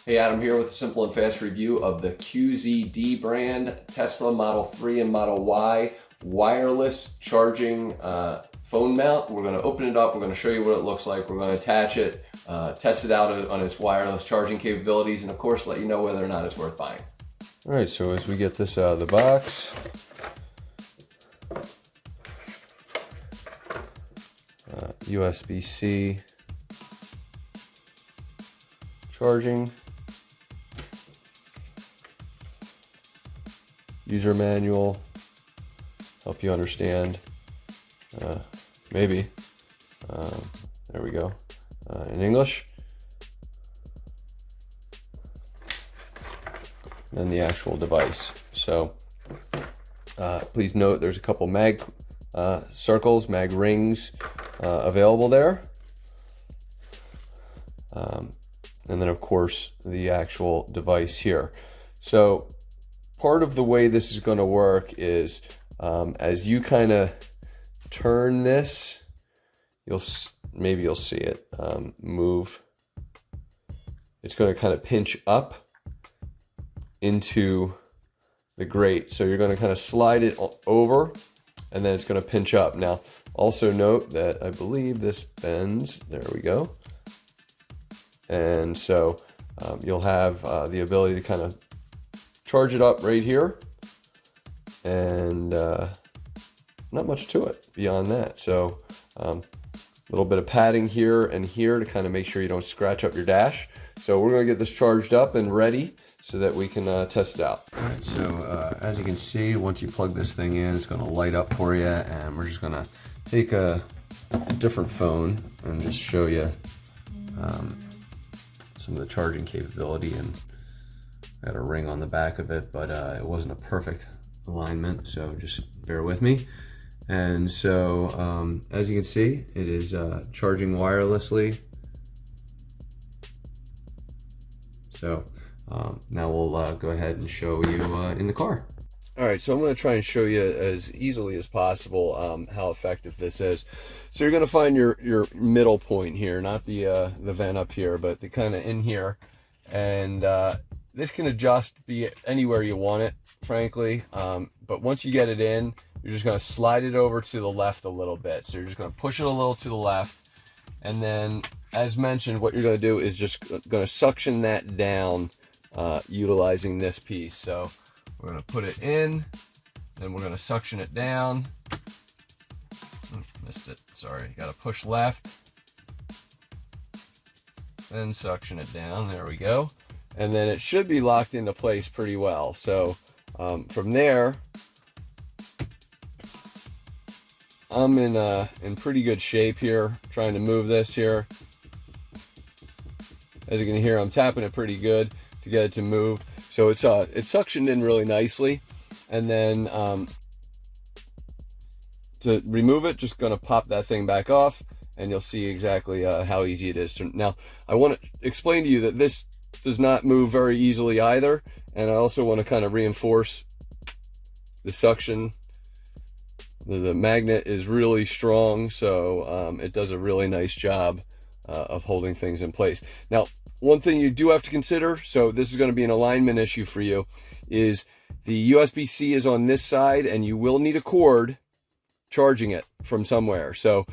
Hey, Adam here with a simple and fast review of the QZD brand Tesla Model 3 and Model Y wireless charging phone mount. We're going to open it up, we're going to show you what it looks like, we're going to attach it, test it out on its wireless charging capabilities, and of course let you know whether or not it's worth buying. Alright, so as we get this out of the box, USB-C charging, user manual, help you understand, maybe, there we go, in English, and the actual device. So please note there's a couple mag circles, mag rings available there, and then of course the actual device here. So part of the way this is going to work is as you kind of turn this, maybe you'll see it move. It's going to kind of pinch up into the grate, so you're going to kind of slide it over and then it's going to pinch up. Now also note that I believe this bends, there we go, and so you'll have the ability to kind of charge it up right here, and not much to it beyond that. So a little bit of padding here and here to kind of make sure you don't scratch up your dash. So we're going to get this charged up and ready so that we can test it out. All right, so as you can see, once you plug this thing in, it's going to light up for you, and we're just going to take a different phone and just show you some of the charging capability. And got a ring on the back of it, but it wasn't a perfect alignment, so just bear with me. And so as you can see, it is charging wirelessly. So now we'll go ahead and show you in the car. All right, so I'm going to try and show you as easily as possible how effective this is. So you're going to find your middle point here, not the vent up here, but the kind of in here, and this can adjust, be anywhere you want it, frankly, but once you get it in, you're just going to slide it over to the left a little bit. So you're just going to push it a little to the left, and then as mentioned, what you're going to do is just going to suction that down utilizing this piece. So we're going to put it in, then we're going to suction it down. Missed it, sorry, got to push left, then suction it down, there we go. And then it should be locked into place pretty well. So from there, I'm in pretty good shape here, trying to move this here. As you can hear, I'm tapping it pretty good to get it to move. So it's suctioned in really nicely. And then to remove it, just gonna pop that thing back off, and you'll see exactly how easy it is to. Now, I want to explain to you that this does not move very easily either, and I also want to kind of reinforce the suction. The magnet is really strong, so it does a really nice job of holding things in place. Now, one thing you do have to consider, so this is going to be an alignment issue for you, is the USB-C is on this side, and you will need a cord charging it from somewhere. So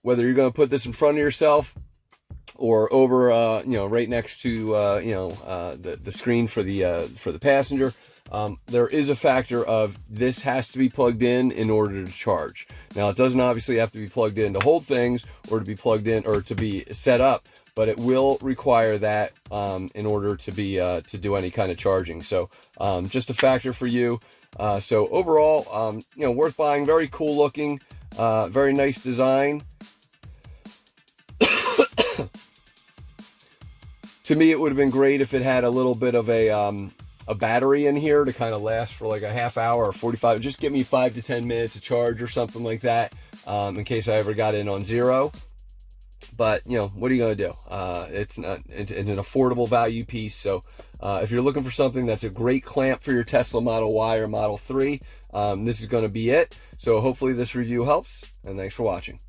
whether you're going to put this in front of yourself or over, you know, right next to, you know, the screen for the passenger, there is a factor of this has to be plugged in order to charge. Now, it doesn't obviously have to be plugged in to hold things or to be plugged in or to be set up, but it will require that in order to be to do any kind of charging. So just a factor for you. So overall, you know, worth buying. Very cool looking, very nice design. To me, it would have been great if it had a little bit of a battery in here to kind of last for like a half hour or 45. Just give me 5 to 10 minutes of charge or something like that, in case I ever got in on zero. But you know, what are you going to do? It's an affordable value piece. So if you're looking for something that's a great clamp for your Tesla Model Y or Model 3, this is going to be it. So hopefully this review helps, and thanks for watching.